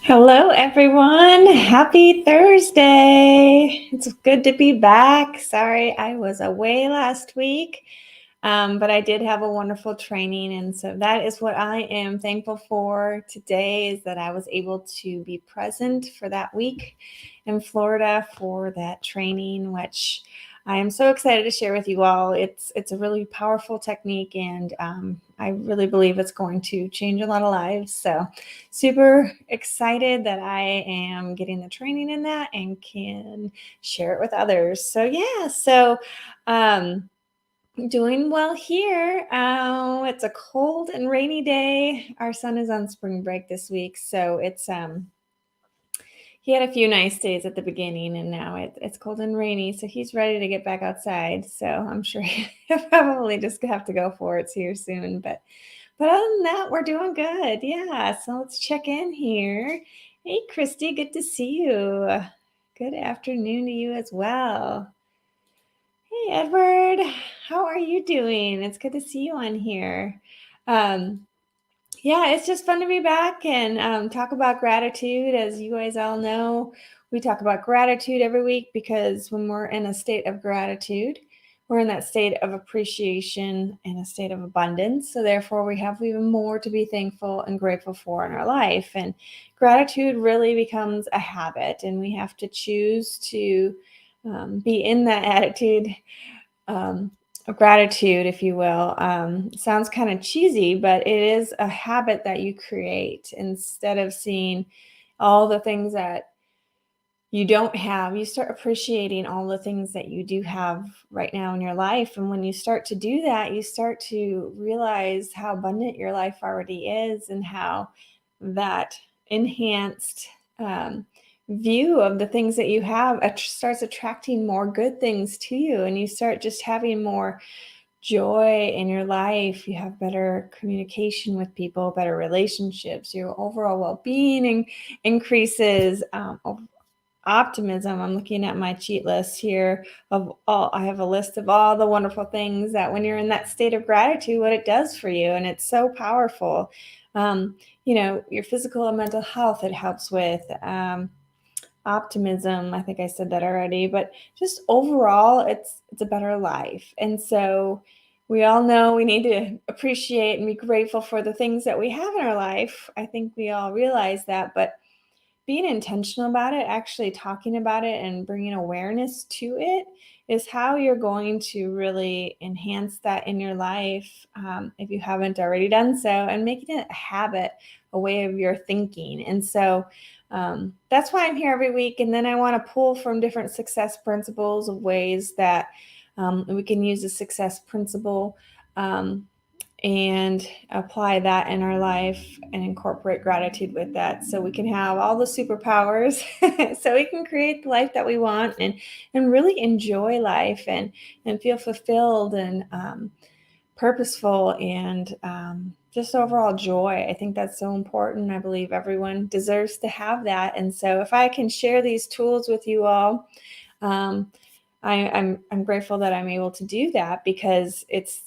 Hello, everyone. Happy Thursday. It's good to be back. Sorry, I was away last week, but I did have a wonderful training. And so that is what I am thankful for today is that I was able to be present for that week in Florida for that training, which I am so excited to share with you all. It's a really powerful technique, and I really believe it's going to change a lot of lives. So super excited that I am getting the training in that and can share it with others. Um, doing well here. It's a cold and rainy day. Our son is on spring break this week, so it's he had a few nice days at the beginning, and now it's cold and rainy, so he's ready to get back outside. So I'm sure he'll probably just have to go for it here soon. But other than that, we're doing good. Yeah. So let's check in here. Hey, Christy, good to see you. Good afternoon to you as well. Hey, Edward, how are you doing? It's good to see you on here. Um, yeah, it's just fun to be back and talk about gratitude. As you guys all know, we talk about gratitude every week because when we're in a state of gratitude, we're in that state of appreciation and a state of abundance. So, therefore, we have even more to be thankful and grateful for in our life. And gratitude really becomes a habit, and we have to choose to be in that attitude um, of gratitude, if you will. Sounds kind of cheesy, but it is a habit that you create. Instead of seeing all the things that you don't have, you start appreciating all the things that you do have right now in your life. And when you start to do that, you start to realize how abundant your life already is and how that enhanced um, view of the things that you have starts attracting more good things to you. And you start just having more joy in your life. You have better communication with people, better relationships, your overall well-being increases. Optimism. I'm looking at my cheat list here of all, I have a list of all the wonderful things that when you're in that state of gratitude, what it does for you. And it's so powerful. Um, your physical and mental health, it helps with optimism. I think I said that already, but just overall, it's a better life. And so we all know we need to appreciate and be grateful for the things that we have in our life. I think we all realize that, but being intentional about it, actually talking about it and bringing awareness to it is how you're going to really enhance that in your life if you haven't already done so, and making it a habit, a way of your thinking. And so that's why I'm here every week. And then I want to pull from different success principles of ways that we can use a success principle. Um, and apply that in our life and incorporate gratitude with that so we can have all the superpowers so we can create the life that we want and really enjoy life and feel fulfilled and purposeful and just overall joy. I think that's so important. I believe everyone deserves to have that. And so if I can share these tools with you all, um, I'm grateful that I'm able to do that because it's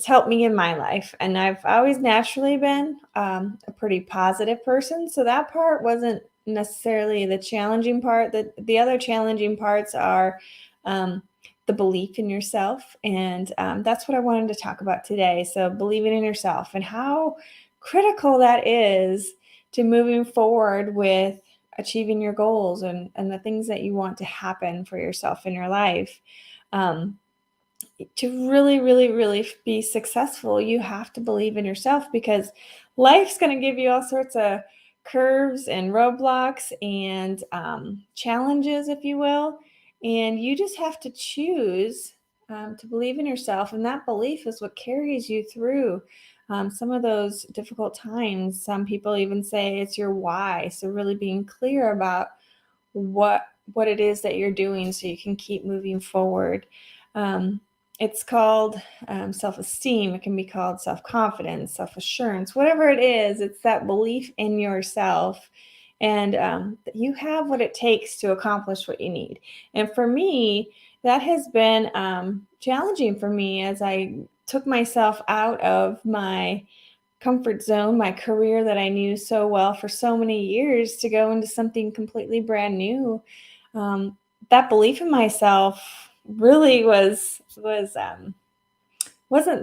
helped me in my life. And I've always naturally been a pretty positive person. So that part wasn't necessarily the challenging part. The other challenging parts are um, the belief in yourself. And that's what I wanted to talk about today. So believing in yourself and how critical that is to moving forward with achieving your goals and the things that you want to happen for yourself in your life. Um, to really, really, really be successful, you have to believe in yourself because life's going to give you all sorts of curves and roadblocks and challenges, if you will. And you just have to choose to believe in yourself. And that belief is what carries you through some of those difficult times. Some people even say it's your why. So, really being clear about what it is that you're doing so you can keep moving forward. Um, it's called self-esteem. It can be called self-confidence, self-assurance, whatever it is. It's that belief in yourself and that you have what it takes to accomplish what you need. And for me, that has been challenging for me as I took myself out of my comfort zone, my career that I knew so well for so many years, to go into something completely brand new. Um, that belief in myself really wasn't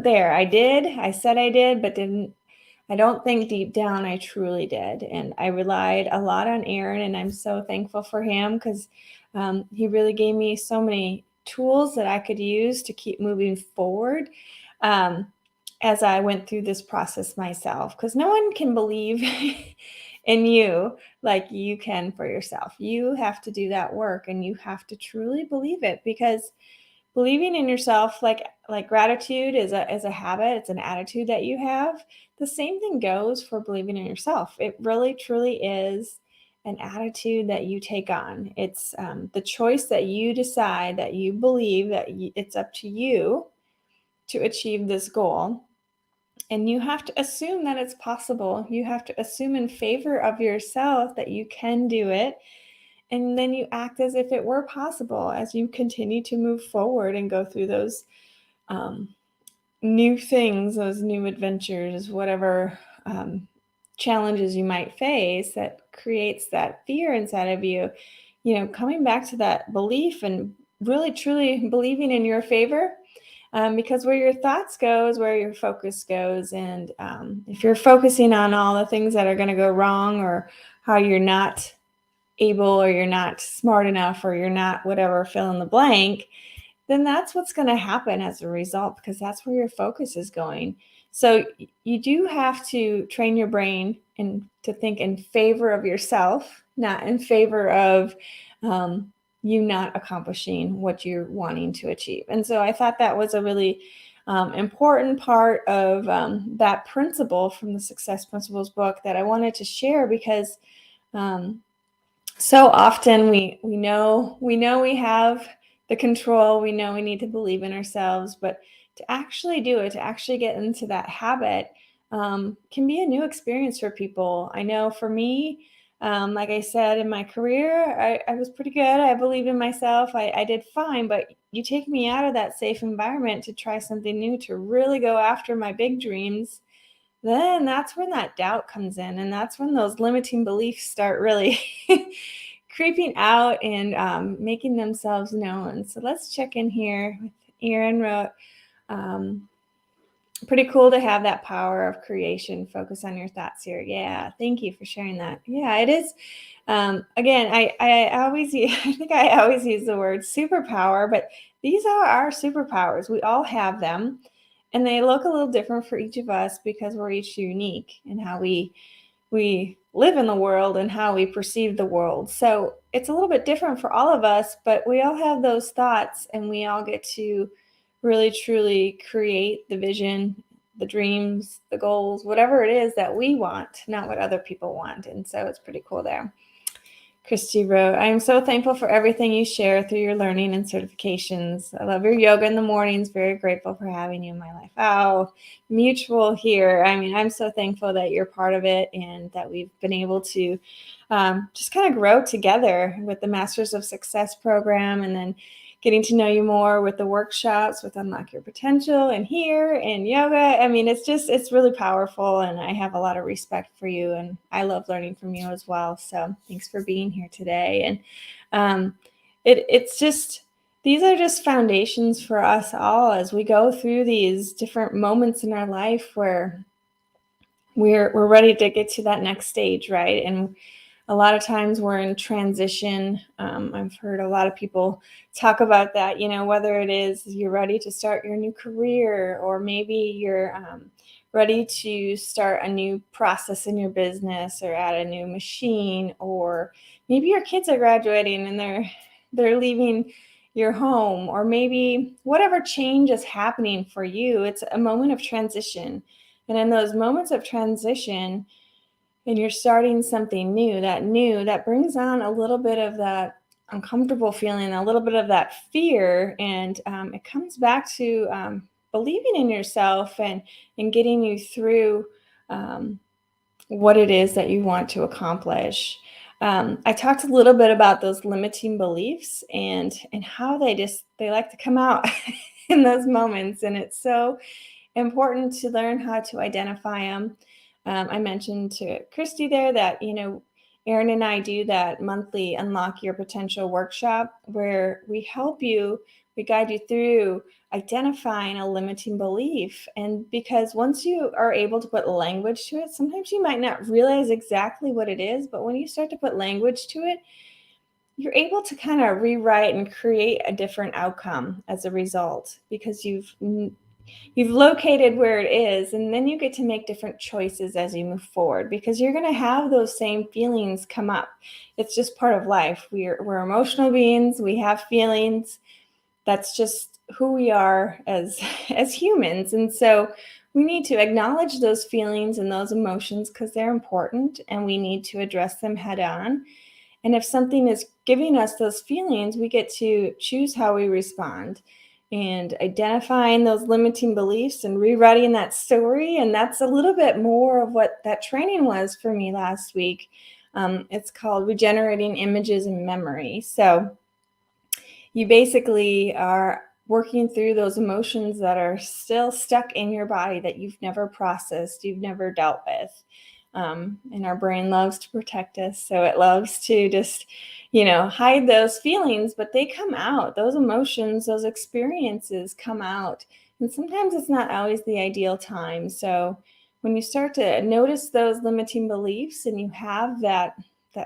there. I said I did, but didn't. I don't think deep down I truly did. And I relied a lot on Aaron, and I'm so thankful for him because he really gave me so many tools that I could use to keep moving forward um, as I went through this process myself. Because no one can believe in you like you can for yourself. You have to do that work, and you have to truly believe it, because believing in yourself, like gratitude is a habit, it's an attitude that you have. The same thing goes for believing in yourself. It really truly is an attitude that you take on. It's the choice that you decide, that you believe that it's up to you to achieve this goal. And you have to assume that it's possible. You have to assume in favor of yourself that you can do it, and then you act as if it were possible as you continue to move forward and go through those um, new things, those new adventures, whatever challenges you might face that creates that fear inside of you. Coming back to that belief and really truly believing in your favor, because where your thoughts go is where your focus goes. And if you're focusing on all the things that are going to go wrong, or how you're not able, or you're not smart enough, or you're not whatever, fill in the blank, then that's what's going to happen as a result, because that's where your focus is going. So you do have to train your brain and to think in favor of yourself, not in favor of you not accomplishing what you're wanting to achieve. And so I thought that was a really important part of that principle from the Success Principles book that I wanted to share, because um, so often we know we have the control, we know we need to believe in ourselves, but to actually do it, to actually get into that habit, can be a new experience for people. I know for me, like I said, in my career, I was pretty good. I believed in myself. I did fine, but you take me out of that safe environment to try something new, to really go after my big dreams, then that's when that doubt comes in, and that's when those limiting beliefs start really creeping out and making themselves known. So let's check in here with Aaron wrote, um, pretty cool to have that power of creation. Focus on your thoughts here. Yeah, thank you for sharing that. Yeah, it is. Again, I always I think I always use the word superpower, but these are our superpowers. We all have them, and they look a little different for each of us because we're each unique in how we live in the world and how we perceive the world. So it's a little bit different for all of us, but we all have those thoughts, and we all get to really truly create the vision, the dreams, the goals, whatever it is that we want, not what other people want. And so it's pretty cool there. Christy wrote, I am so thankful for everything you share through your learning and certifications. I love your yoga in the mornings. Very grateful for having you in my life. Oh, mutual here. I mean, I'm so thankful that you're part of it, and that we've been able to just kind of grow together with the Masters of Success program, and then getting to know you more with the workshops with Unlock Your Potential, and here, and yoga. I mean, it's really powerful, and I have a lot of respect for you, and I love learning from you as well. So thanks for being here today. And it's just, these are just foundations for us all as we go through these different moments in our life where we're ready to get to that next stage, right? And a lot of times we're in transition. I've heard a lot of people talk about that, whether it is you're ready to start your new career, or maybe you're ready to start a new process in your business, or add a new machine, or maybe your kids are graduating and they're leaving your home, or maybe whatever change is happening for you, it's a moment of transition. And in those moments of transition, and you're starting something new, that brings on a little bit of that uncomfortable feeling, a little bit of that fear. And it comes back to believing in yourself, and getting you through what it is that you want to accomplish. I talked a little bit about those limiting beliefs, and how they like to come out in those moments. And it's so important to learn how to identify them. I mentioned to Christy there that, Erin and I do that monthly Unlock Your Potential workshop where we guide you through identifying a limiting belief. And because once you are able to put language to it, sometimes you might not realize exactly what it is, but when you start to put language to it, you're able to kind of rewrite and create a different outcome as a result because you've located where it is, and then you get to make different choices as you move forward because you're going to have those same feelings come up. It's just part of life. We're emotional beings. We have feelings. That's just who we are as as humans. And so we need to acknowledge those feelings and those emotions because they're important, and we need to address them head on. And if something is giving us those feelings, we get to choose how we respond and identifying those limiting beliefs and rewriting that story. And that's a little bit more of what that training was for me last week. It's called Regenerating Images and Memory. So you basically are working through those emotions that are still stuck in your body that you've never processed, you've never dealt with. And our brain loves to protect us. So it loves to just, hide those feelings, but they come out. Those emotions, those experiences come out. And sometimes it's not always the ideal time. So when you start to notice those limiting beliefs and you have that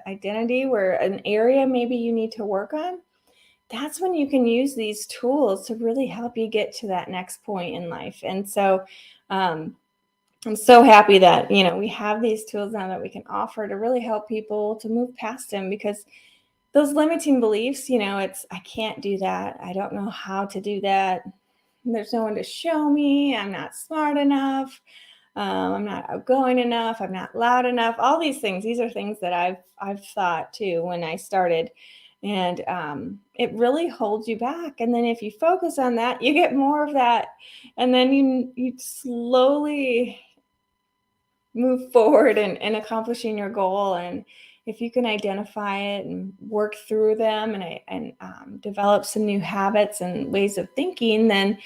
identity where an area maybe you need to work on, that's when you can use these tools to really help you get to that next point in life. And so I'm so happy that, we have these tools now that we can offer to really help people to move past them because those limiting beliefs, it's, I can't do that. I don't know how to do that. There's no one to show me. I'm not smart enough. I'm not outgoing enough. I'm not loud enough. All these things. These are things that I've thought too when I started, and it really holds you back. And then if you focus on that, you get more of that, and then you slowly move forward and accomplishing your goal. And if you can identify it and work through them and develop some new habits and ways of thinking, then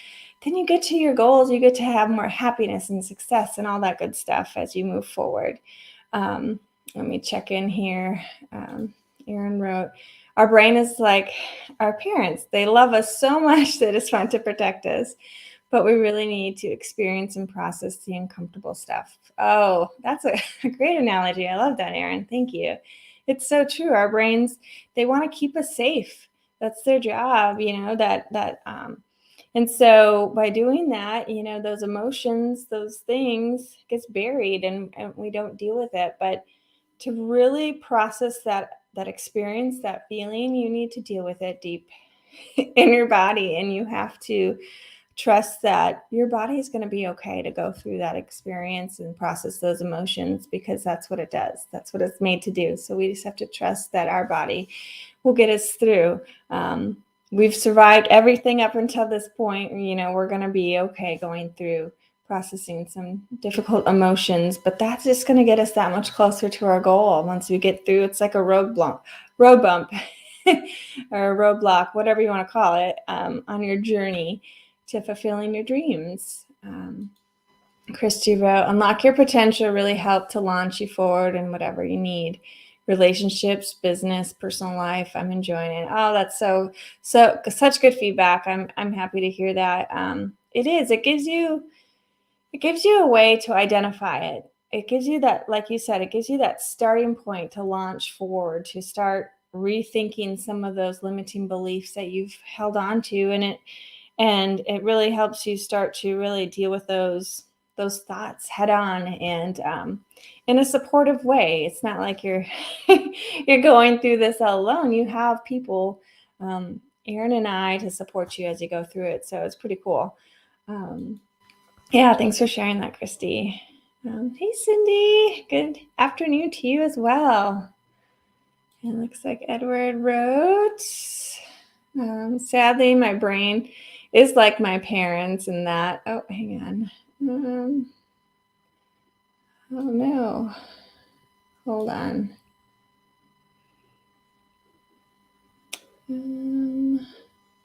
you get to your goals. You get to have more happiness and success and all that good stuff as you move forward. Let me check in here. Erin wrote, our brain is like our parents. They love us so much that it's fun to protect us, but we really need to experience and process the uncomfortable stuff. Oh, that's a great analogy. I love that, Erin. Thank you. It's so true. Our brains, they want to keep us safe. That's their job, and so by doing that, those emotions, those things gets buried and we don't deal with it. But to really process that experience, that feeling, you need to deal with it deep in your body, and you have to trust that your body is going to be okay to go through that experience and process those emotions because that's what it does. That's what it's made to do. So we just have to trust that our body will get us through. We've survived everything up until this point. We're going to be okay going through processing some difficult emotions, but that's just going to get us that much closer to our goal. Once we get through, it's like a road bump or a roadblock, whatever you want to call it, on your journey to fulfilling your dreams. Christy wrote, unlock your potential really help to launch you forward in whatever you need. Relationships, business, personal life. I'm enjoying it. Oh, that's so such good feedback. I'm happy to hear that. It is. It gives you a way to identify it. It gives you that, like you said, it gives you that starting point to launch forward, to start rethinking some of those limiting beliefs that you've held on to, and it really helps you start to really deal with those thoughts head on, and in a supportive way. It's not like you're you're going through this all alone. You have people, Erin and I, to support you as you go through it. So it's pretty cool. Yeah, thanks for sharing that, Christy. Hey, Cindy. Good afternoon to you as well. It looks like Edward wrote, sadly, my brain is like my parents in that. Oh, hang on. Oh, no. Hold on.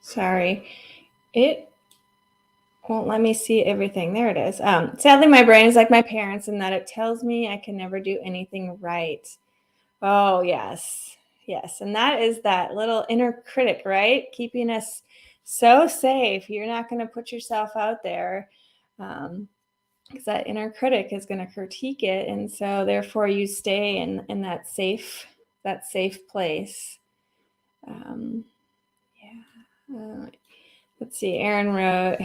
Sorry. Won't let me see everything. There it is. Sadly, my brain is like my parents in that it tells me I can never do anything right. Oh, yes. Yes. And that is that little inner critic, right? Keeping us so safe. You're not going to put yourself out there, because that inner critic is going to critique it. And so therefore you stay in that safe place. Um, yeah. Let's see. Aaron wrote,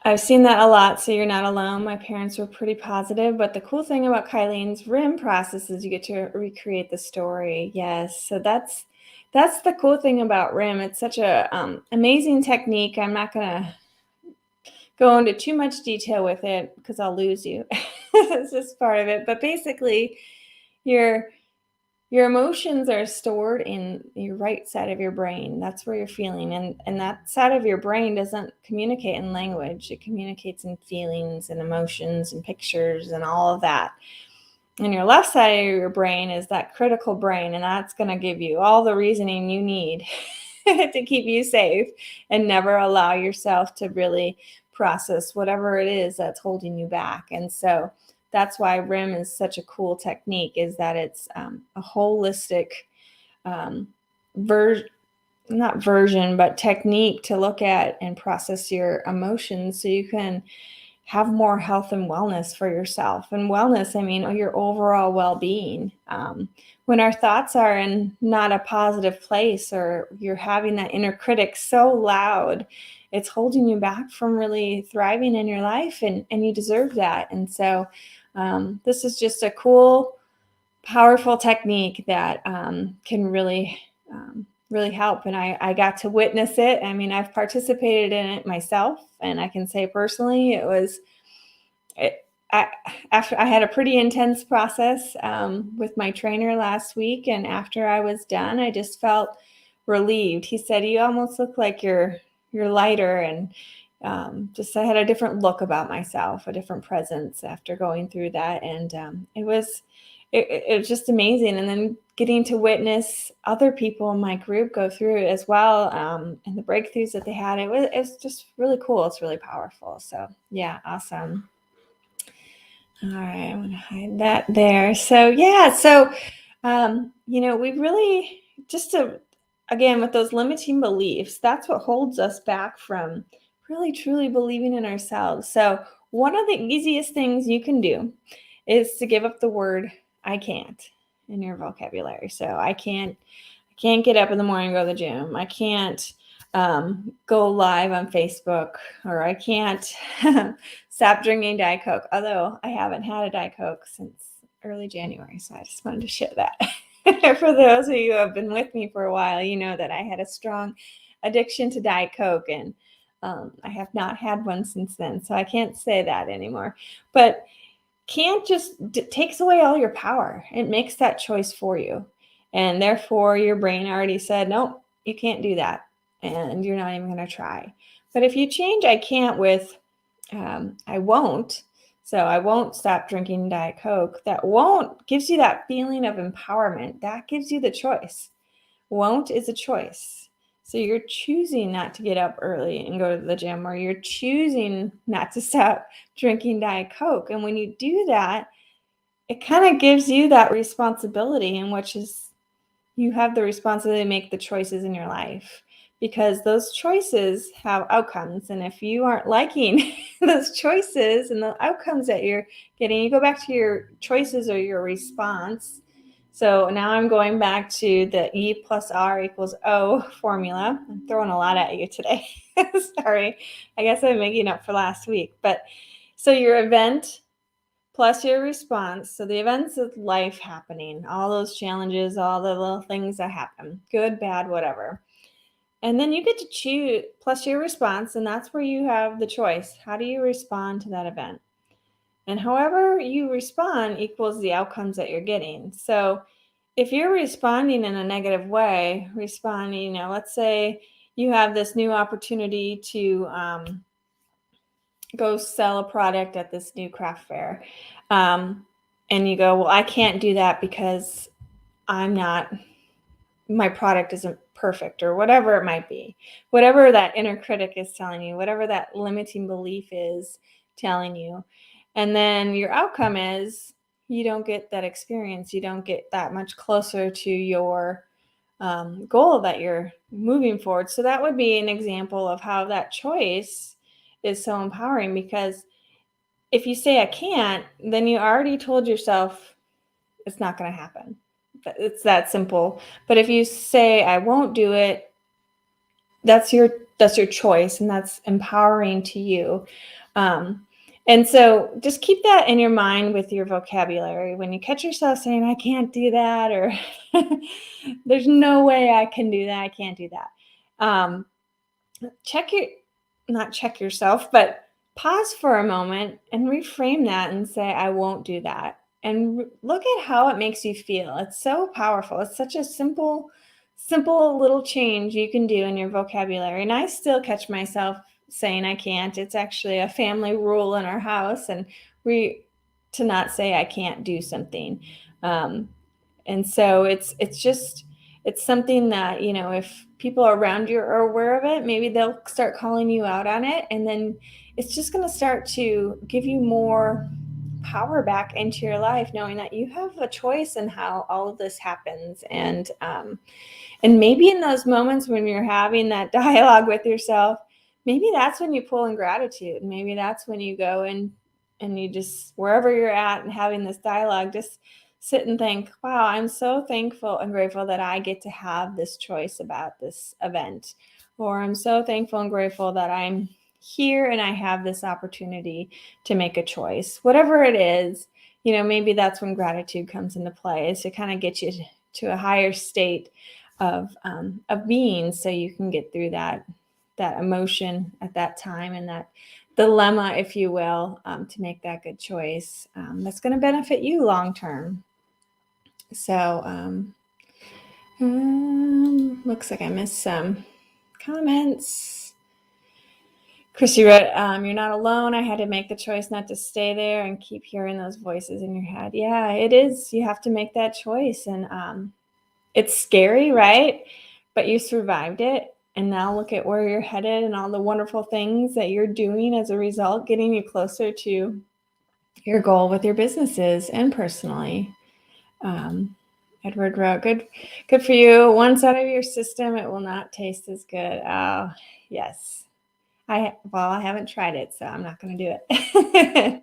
I've seen that a lot, so you're not alone. My parents were pretty positive, but the cool thing about Kylene's RIM process is you get to recreate the story. Yes, so that's the cool thing about RIM. It's such a amazing technique. I'm not gonna go into too much detail with it because I'll lose you. It's just part of it. But basically, your your emotions are stored in your right side of your brain. That's where you're feeling. And that side of your brain doesn't communicate in language. It communicates in feelings and emotions and pictures and all of that. And your left side of your brain is that critical brain, and that's going to give you all the reasoning you need to keep you safe and never allow yourself to really process whatever it is that's holding you back. And so that's why RIM is such a cool technique, is that it's a holistic version, not version, but technique to look at and process your emotions so you can have more health and wellness for yourself. And wellness, I mean, your overall well-being. When our thoughts are in not a positive place, or you're having that inner critic so loud, it's holding you back from really thriving in your life, and you deserve that. And so this is just a cool, powerful technique that can really help. And I got to witness it. I mean, I've participated in it myself, and I can say personally, it, I, after I had a pretty intense process with my trainer last week, and after I was done, I just felt relieved. He said, "You almost look like you're lighter," and just I had a different look about myself, a different presence after going through that, and it was just amazing. And then getting to witness other people in my group go through it as well, and the breakthroughs that they had, it's just really cool. It's really powerful. So yeah, awesome. All right, I'm gonna hide that there. So yeah, so we really just to again with those limiting beliefs, that's what holds us back from really truly believing in ourselves. So one of the easiest things you can do is to give up the word I can't in your vocabulary. So I can't get up in the morning and go to the gym. I can't go live on Facebook, or I can't stop drinking Diet Coke. Although I haven't had a Diet Coke since early January, so I just wanted to share that. For those of you who have been with me for a while, you know that I had a strong addiction to Diet Coke, and I have not had one since then, so I can't say that anymore. But can't just takes away all your power. It makes that choice for you. And therefore, your brain already said, nope, you can't do that. And you're not even going to try. But if you change I can't with I won't, so I won't stop drinking Diet Coke, that won't gives you that feeling of empowerment. That gives you the choice. Won't is a choice. So you're choosing not to get up early and go to the gym, or you're choosing not to stop drinking Diet Coke. And when you do that, it kind of gives you that responsibility, in which is you have the responsibility to make the choices in your life, because those choices have outcomes. And if you aren't liking those choices and the outcomes that you're getting, you go back to your choices or your response. So now I'm going back to the E plus R equals O formula. I'm throwing a lot at you today. Sorry. I guess I'm making up for last week. But so your event plus your response. So the events of life happening, all those challenges, all the little things that happen, good, bad, whatever. And then you get to choose plus your response, and that's where you have the choice. How do you respond to that event? And however you respond equals the outcomes that you're getting. So if you're responding in a negative way, let's say you have this new opportunity to go sell a product at this new craft fair. And you go, well, I can't do that because I'm not my product isn't perfect, or whatever it might be, whatever that inner critic is telling you, whatever that limiting belief is telling you. And then your outcome is you don't get that experience. You don't get that much closer to your goal that you're moving forward. So that would be an example of how that choice is so empowering, because if you say I can't, then you already told yourself it's not going to happen. It's that simple. But if you say I won't do it, that's your choice, and that's empowering to you. And so just keep that in your mind with your vocabulary. When you catch yourself saying, I can't do that, or there's no way I can do that, I can't do that. Not check yourself, but pause for a moment and reframe that and say, I won't do that. And look at how it makes you feel. It's so powerful. It's such a simple little change you can do in your vocabulary. And I still catch myself saying I can't. It's actually a family rule in our house, and to not say I can't do something. And so it's something that, if people around you are aware of it, maybe they'll start calling you out on it. And then it's just going to start to give you more power back into your life, knowing that you have a choice in how all of this happens. And maybe in those moments when you're having that dialogue with yourself, maybe that's when you pull in gratitude. Maybe that's when you go and you just, wherever you're at and having this dialogue, just sit and think, wow, I'm so thankful and grateful that I get to have this choice about this event. Or I'm so thankful and grateful that I'm here and I have this opportunity to make a choice. Whatever it is, maybe that's when gratitude comes into play, is to kind of get you to a higher state of being, so you can get through that emotion at that time, and that dilemma, if you will, to make that good choice that's going to benefit you long term. So looks like I missed some comments. Chrissy wrote, you're not alone. I had to make the choice not to stay there and keep hearing those voices in your head. Yeah, it is. You have to make that choice. And it's scary, right? But you survived it. And now look at where you're headed and all the wonderful things that you're doing as a result, getting you closer to your goal with your businesses and personally. Edward wrote, good for you. Once out of your system, it will not taste as good. Oh, yes. I haven't tried it, so I'm not going to do it.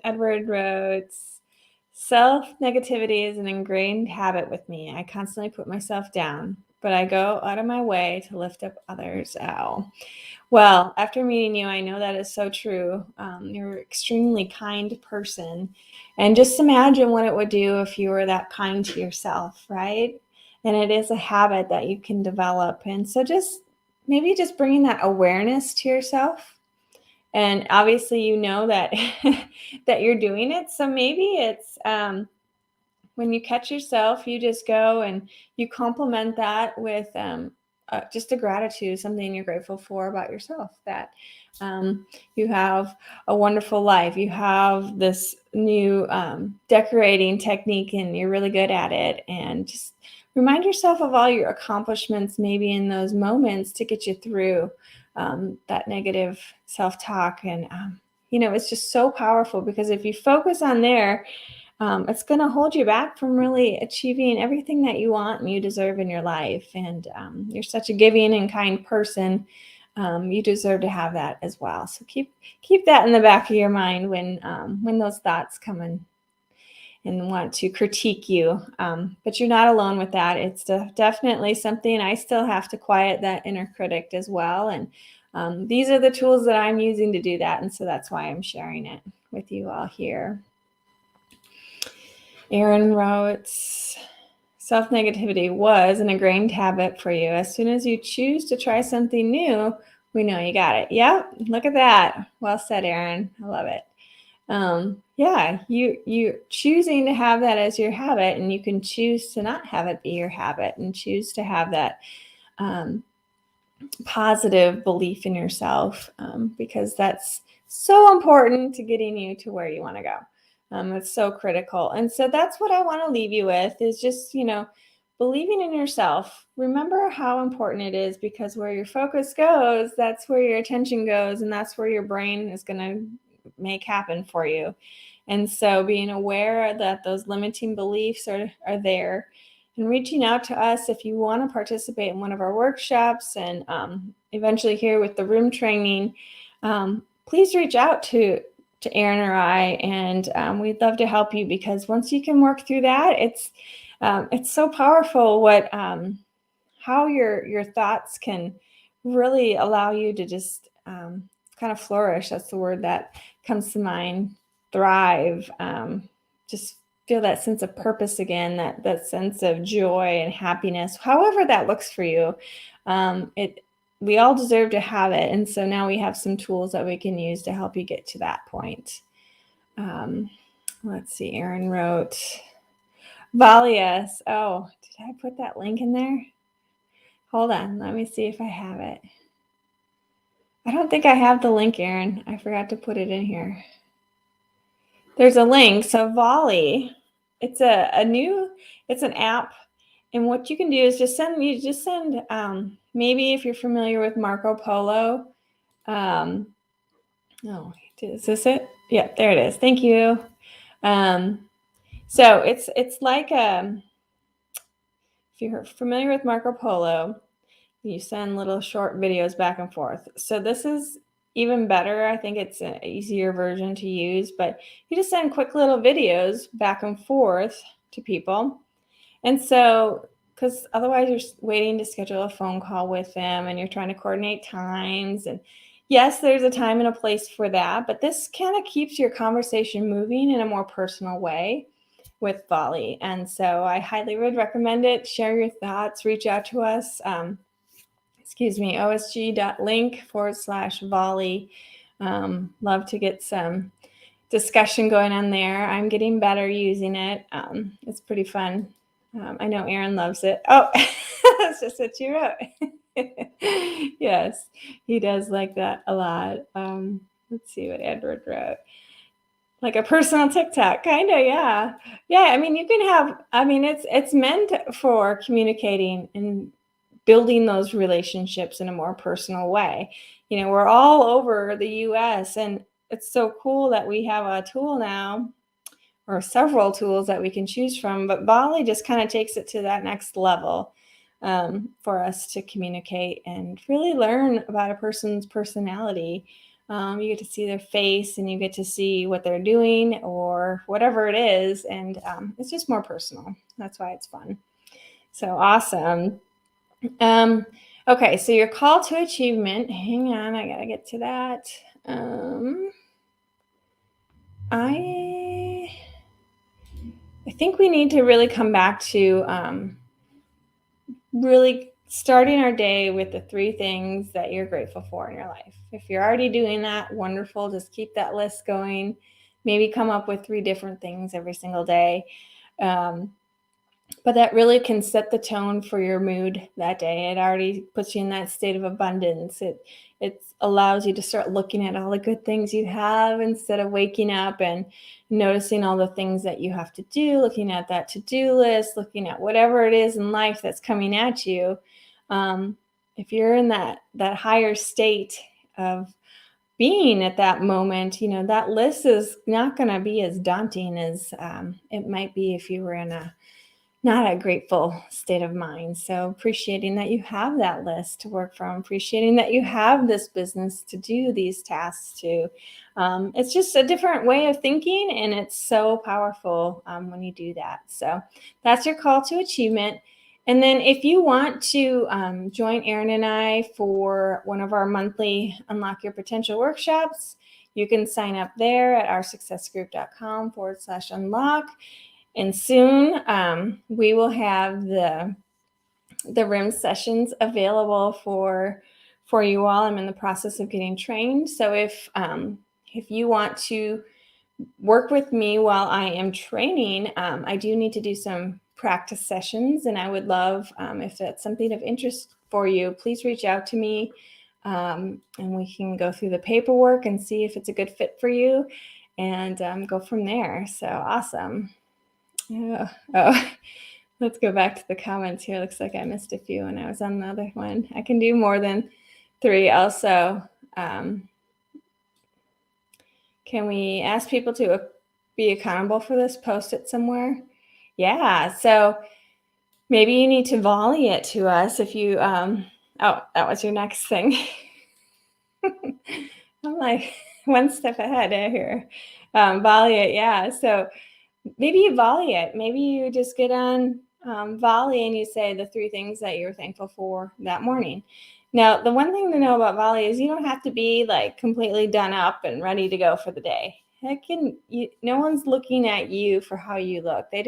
Edward wrote, self-negativity is an ingrained habit with me. I constantly put myself down, but I go out of my way to lift up others. Oh, well, after meeting you, I know that is so true. You're an extremely kind person. And just imagine what it would do if you were that kind to yourself, right? And it is a habit that you can develop. And so maybe just bringing that awareness to yourself. And obviously, that that you're doing it. So maybe it's when you catch yourself, you just go and you compliment that with just a gratitude, something you're grateful for about yourself, that you have a wonderful life. You have this new decorating technique and you're really good at it. And just remind yourself of all your accomplishments, maybe in those moments, to get you through that negative self-talk. And, it's just so powerful, because if you focus on there, it's going to hold you back from really achieving everything that you want and you deserve in your life. And you're such a giving and kind person. You deserve to have that as well. So keep that in the back of your mind when those thoughts come in and want to critique you. But you're not alone with that. It's definitely something I still have to quiet that inner critic as well. And these are the tools that I'm using to do that. And so that's why I'm sharing it with you all here. Aaron wrote, self-negativity was an ingrained habit for you. As soon as you choose to try something new, we know you got it. Yep, look at that. Well said, Aaron. I love it. Yeah, you choosing to have that as your habit, and you can choose to not have it be your habit and choose to have that positive belief in yourself, because that's so important to getting you to where you want to go. It's so critical. And so that's what I want to leave you with, is just, believing in yourself. Remember how important it is, because where your focus goes, that's where your attention goes, and that's where your brain is going to make happen for you. And so being aware that those limiting beliefs are there, and reaching out to us if you want to participate in one of our workshops, and eventually here with the room training, please reach out to Erin or I, and we'd love to help you, because once you can work through that, it's so powerful what how your thoughts can really allow you to just kind of flourish. That's the word that comes to mind. Thrive. Just feel that sense of purpose again, that sense of joy and happiness, however that looks for you. We all deserve to have it. And so now we have some tools that we can use to help you get to that point. Let's see, Erin wrote, Valius. Oh, did I put that link in there? Hold on, let me see if I have it. I don't think I have the link, Erin. I forgot to put it in here. There's a link. So Volley, it's it's an app, and what you can do is just send maybe if you're familiar with Marco Polo. Oh, is this it? Yeah, there it is. Thank you. So it's like if you're familiar with Marco Polo, you send little short videos back and forth. So this is even better. I think it's an easier version to use, but you just send quick little videos back and forth to people. And so, because otherwise you're waiting to schedule a phone call with them, and you're trying to coordinate times. And yes, there's a time and a place for that, but this kind of keeps your conversation moving in a more personal way with Volley. And so I highly would recommend it. Share your thoughts, reach out to us. osg.link/volley. Love to get some discussion going on there. I'm getting better using it. It's pretty fun. I know Erin loves it. Oh, that's just what you wrote. Yes, he does like that a lot. Let's see what Edward wrote. Like a personal TikTok, kind of, yeah. Yeah, I mean, you can have, I mean, it's meant for communicating and building those relationships in a more personal way. You know, we're all over the US, and it's so cool that we have a tool now, or several tools that we can choose from, but Volley just kind of takes it to that next level for us to communicate and really learn about a person's personality. You get to see their face, and you get to see what they're doing or whatever it is, and it's just more personal. That's why it's fun. So awesome. Okay, so your call to achievement. Hang on, I gotta get to that. I think we need to really come back to really starting our day with the 3 things that you're grateful for in your life. If you're already doing that, wonderful. Just keep that list going. Maybe come up with 3 different things every single day. But that really can set the tone for your mood that day. It already puts you in that state of abundance. It allows you to start looking at all the good things you have, instead of waking up and noticing all the things that you have to do, looking at that to-do list, looking at whatever it is in life that's coming at you. If you're in that higher state of being at that moment, you know, that list is not going to be as daunting as it might be if you were in not a grateful state of mind. So appreciating that you have that list to work from, appreciating that you have this business to do these tasks to. It's just a different way of thinking, and it's so powerful when you do that. So that's your call to achievement. And then if you want to join Erin and I for one of our monthly Unlock Your Potential workshops, you can sign up there at oursuccessgroup.com/unlock. And soon we will have the RIM sessions available for you all. I'm in the process of getting trained. So if you want to work with me while I am training, I do need to do some practice sessions, and I would love, if that's something of interest for you, please reach out to me, and we can go through the paperwork and see if it's a good fit for you, and go from there. So awesome. Yeah. Oh, Let's go back to the comments here. Looks like I missed a few when I was on the other one. I can do more than 3 also. Can we ask people to be accountable for this? Post it somewhere? Yeah, so maybe you need to volley it to us if you, oh, that was your next thing. I'm like one step ahead here. Volley it, yeah. So maybe you volley it. Maybe you just get on volley and you say the 3 things that you're thankful for that morning. Now, the one thing to know about volley is you don't have to be like completely done up and ready to go for the day. No one's looking at you for how you look. They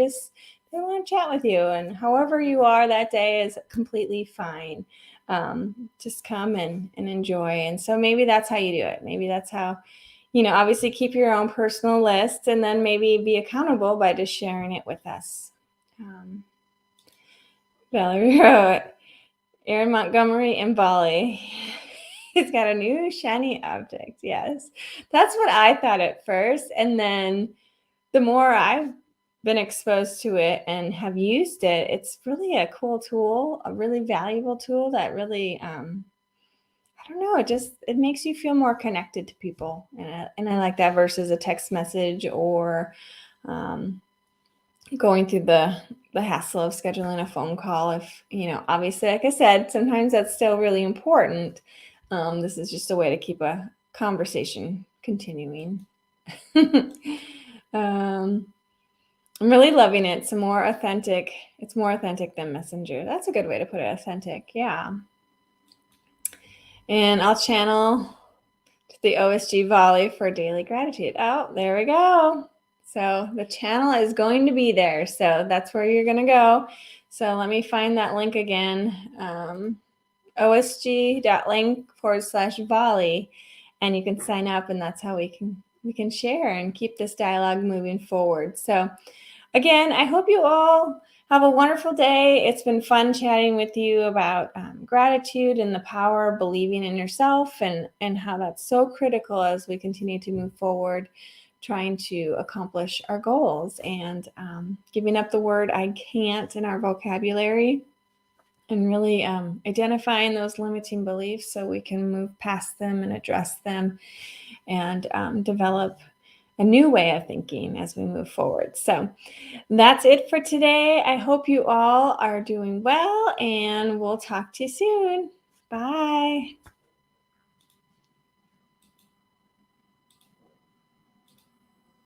want to chat with you, and however you are that day is completely fine. Just come and enjoy. And so maybe that's how you do it. Maybe that's how, obviously keep your own personal list and then maybe be accountable by just sharing it with us. Valerie wrote, Aaron Montgomery in Bali. He's got a new shiny object. Yes. That's what I thought at first. And then the more I've been exposed to it and have used it, it's really a cool tool, a really valuable tool that really, I don't know, it makes you feel more connected to people. And I like that versus a text message or going through the hassle of scheduling a phone call. If, obviously, like I said, sometimes that's still really important. This is just a way to keep a conversation continuing. I'm really loving it. It's more authentic. It's more authentic than Messenger. That's a good way to put it. Authentic. Yeah. And I'll channel to the OSG volley for daily gratitude. Oh, there we go. So the channel is going to be there. So that's where you're going to go. So let me find that link again. osg.link/volley. And you can sign up, and that's how we can share and keep this dialogue moving forward. So again, I hope you all have a wonderful day. It's been fun chatting with you about gratitude and the power of believing in yourself and how that's so critical as we continue to move forward, trying to accomplish our goals and giving up the word I can't in our vocabulary and really identifying those limiting beliefs so we can move past them and address them and develop a new way of thinking as we move forward. So that's it for today. I hope you all are doing well, and we'll talk to you soon. Bye.